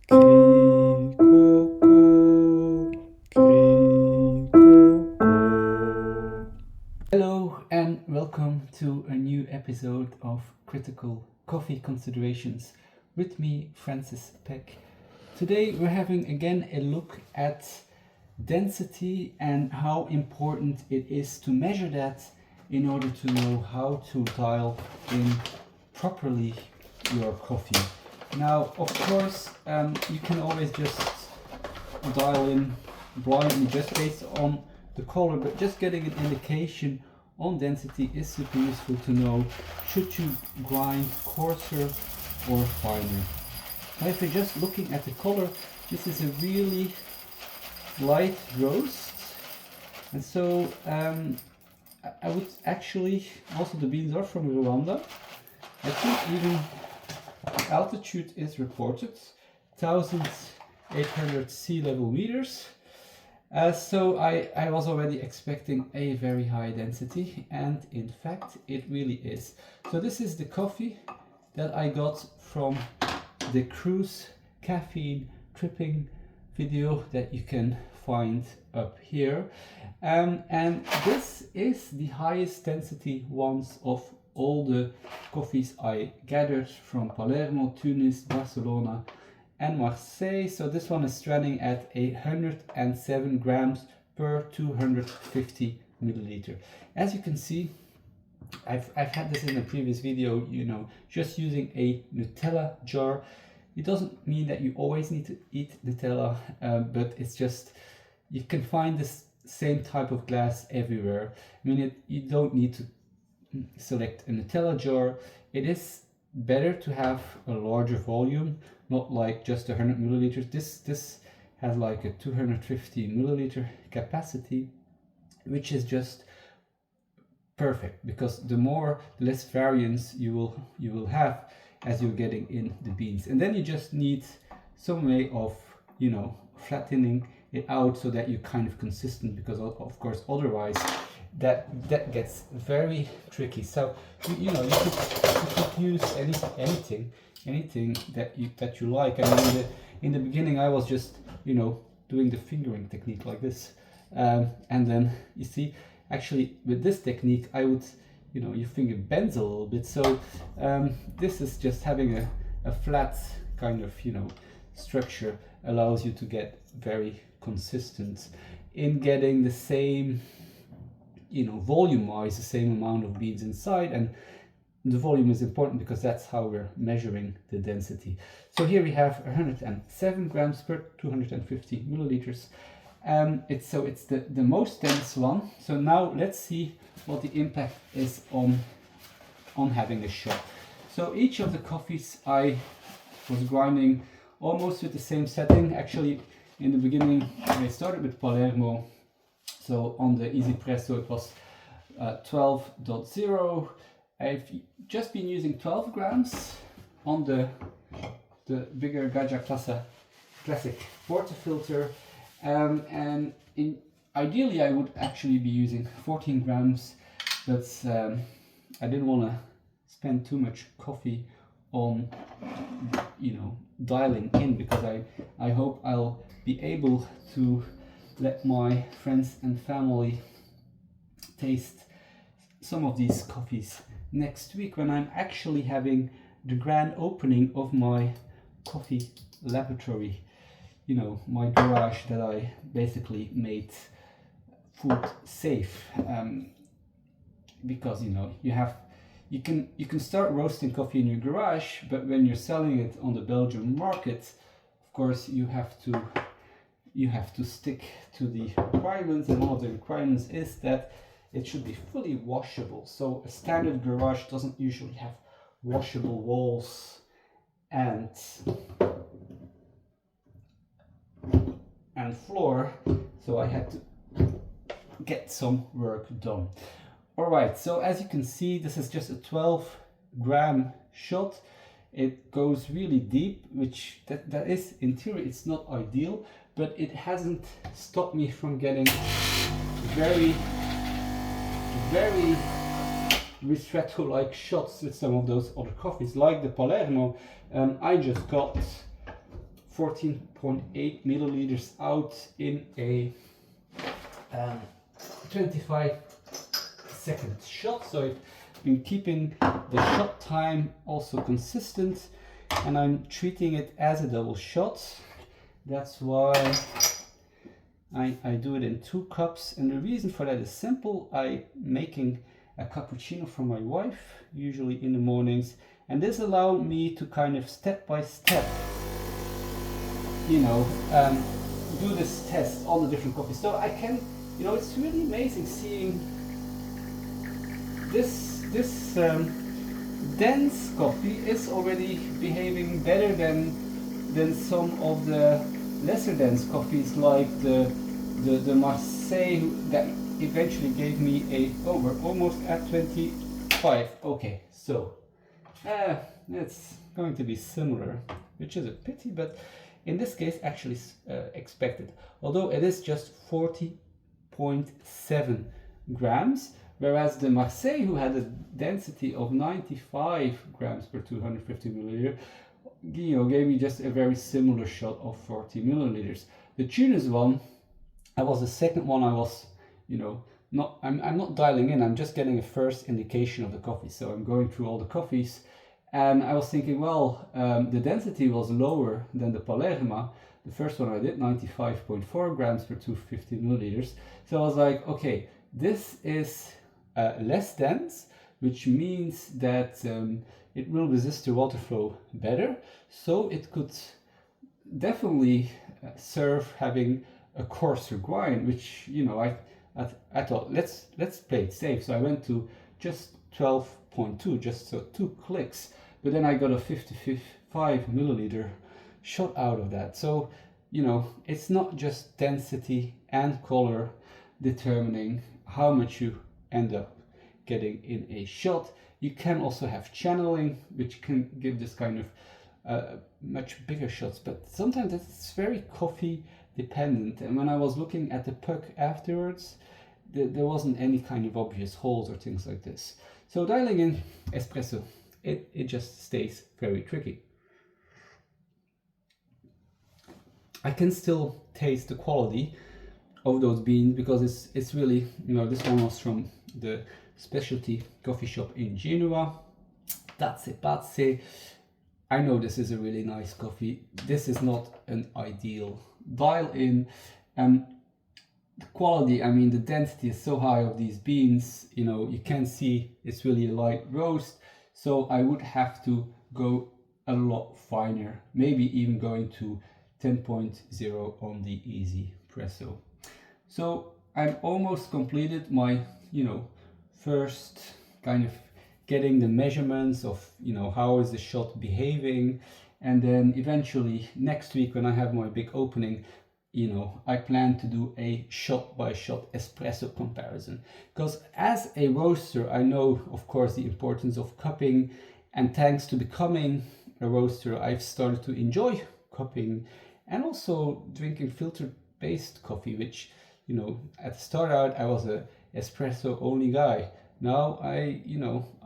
Cri, co, co, cri, co, co. Hello and welcome to a new episode of Critical Coffee Considerations with me, Francis Peck. Today we're having again a look at density and how important it is to measure that in order to know how to dial in properly your coffee. Now, of course, you can always just dial in blindly just based on the color, but just getting an indication on density is super useful to know should you grind coarser or finer. Now, if you're just looking at the color, this is a really light roast, and so I would actually, also the beans are from Rwanda. I think even altitude is reported 1800 sea level meters. So I was already expecting a very high density, and in fact it really is. So this is the coffee that I got from the cruise caffeine tripping video that you can find up here, and this is the highest density ones of all the coffees I gathered from Palermo, Tunis, Barcelona and Marseille. So this one is running at 107 grams per 250 milliliter. As you can see, I've had this in a previous video, just using a Nutella jar. It doesn't mean that you always need to eat Nutella, but it's just, you can find this same type of glass everywhere. I mean, you don't need to select a Nutella jar. It is better to have a larger volume, not like just 100 milliliters. This has like a 250 milliliter capacity, which is just perfect, because the less variance you will have as you're getting in the beans. And then you just need some way of flattening it out so that you're kind of consistent, because of course otherwise that gets very tricky. So you could use anything that you like. I mean, in the beginning I was just doing the fingering technique like this, and then you see, actually with this technique I would, your finger bends a little bit. So this is just having a flat kind of structure, allows you to get very consistent in getting the same, volume wise, the same amount of beans inside. And the volume is important because that's how we're measuring the density. So here we have 107 grams per 250 milliliters. It's the most dense one. So now let's see what the impact is on having a shot. So each of the coffees I was grinding almost with the same setting. Actually, in the beginning I started with Palermo. So on the Easy Presso it was 12.0. I've just been using 12 grams on the bigger Gaggia Classic portafilter, and ideally I would actually be using 14 grams, but I didn't want to spend too much coffee on dialing in, because I hope I'll be able to let my friends and family taste some of these coffees next week, when I'm actually having the grand opening of my coffee laboratory, my garage that I basically made food safe, because you can start roasting coffee in your garage, but when you're selling it on the Belgian market, of course you have to stick to the requirements, and one of the requirements is that it should be fully washable. So a standard garage doesn't usually have washable walls and floor, so I had to get some work done. All right, so as you can see, this is just a 12 gram shot. It goes really deep, which that is, in theory, it's not ideal, but it hasn't stopped me from getting very ristretto-like shots with some of those other coffees, like the Palermo. I just got 14.8 milliliters out in a 25-second shot. So I've been keeping the shot time also consistent, and I'm treating it as a double shot. That's why I do it in 2 cups, and the reason for that is simple. I'm making a cappuccino for my wife, usually in the mornings, and this allowed me to kind of step by step, you know, do this test on the different coffees. So I can, you know, it's really amazing seeing this dense coffee is already behaving better than some of the lesser dense coffees, like the Marseille that eventually gave me a, oh, we're almost at 25. Okay, so it's going to be similar, which is a pity, but in this case actually expected, although it is just 40.7 grams, whereas the Marseille, who had a density of 95 grams per 250 milliliter, you know, gave me just a very similar shot of 40 milliliters. The Tunis one, that was the second one I was, you know, I'm not dialing in, I'm just getting a first indication of the coffee. So I'm going through all the coffees, and I was thinking, well, the density was lower than the Palerma. The first one I did, 95.4 grams per 250 milliliters. So I was like, okay, this is less dense, which means that it will resist the water flow better. So it could definitely serve having a coarser grind, which, you know, I thought let's play it safe. So I went to just 12.2, just so 2 clicks, but then I got a 55 milliliter shot out of that. So, you know, it's not just density and color determining how much you end up getting in a shot. You can also have channeling, which can give this kind of much bigger shots, but sometimes it's very coffee dependent. And when I was looking at the puck afterwards, there wasn't any kind of obvious holes or things like this. So dialing in espresso, it just stays very tricky. I can still taste the quality of those beans, because it's really, you know, this one was from the specialty coffee shop in Genoa. That's it, Pazze. I know this is a really nice coffee. This is not an ideal dial in. The quality, I mean, the density is so high of these beans, you know, you can see it's really a light roast. So I would have to go a lot finer, maybe even going to 10.0 on the easy presso. So I've almost completed my, you know, first kind of getting the measurements of, you know, how is the shot behaving, and then eventually next week when I have my big opening, you know, I plan to do a shot by shot espresso comparison, because as a roaster I know, of course, the importance of cupping, and thanks to becoming a roaster I've started to enjoy cupping and also drinking filter based coffee, which, you know, at the start out I was a espresso only guy. Now I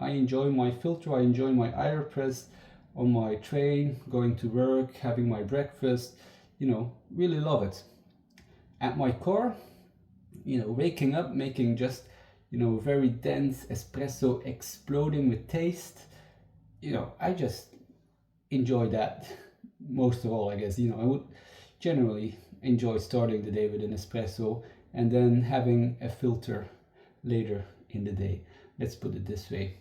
enjoy my filter, I enjoy my AeroPress on my train, going to work, having my breakfast, you know, really love it. At my core, you know, waking up, making just, you know, very dense espresso exploding with taste, you know, I just enjoy that most of all, I guess. You know, I would generally enjoy starting the day with an espresso and then having a filter later in the day, let's put it this way.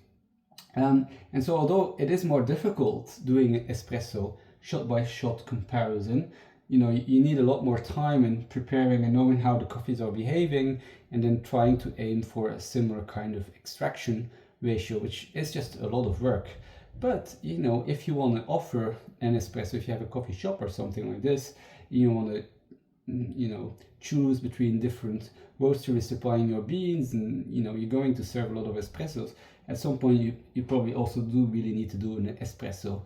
And so although it is more difficult doing an espresso shot by shot comparison, you know, you need a lot more time in preparing and knowing how the coffees are behaving, and then trying to aim for a similar kind of extraction ratio, which is just a lot of work. But, you know, if you want to offer an espresso, if you have a coffee shop or something like this, you want to, you know, choose between different roasteries supplying your beans, and, you know, you're going to serve a lot of espressos. At some point you probably also do really need to do an espresso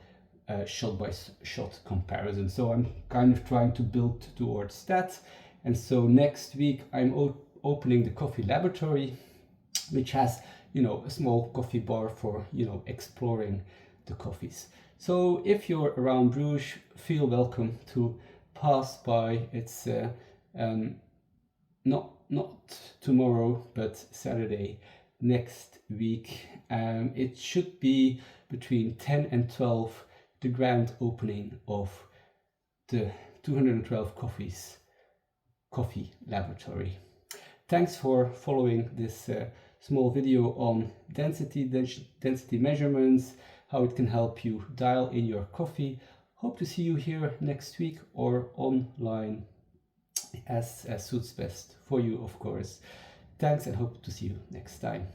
shot by shot comparison. So I'm kind of trying to build towards that. And so next week I'm opening the coffee laboratory, which has, you know, a small coffee bar for, you know, exploring the coffees. So if you're around Bruges, feel welcome to pass by. It's not tomorrow, but Saturday next week. It should be between 10 and 12, the grand opening of the 212 Coffee Laboratory. Thanks for following this small video on density measurements, how it can help you dial in your coffee. Hope to see you here next week or online as suits best for you, of course. Thanks, and hope to see you next time.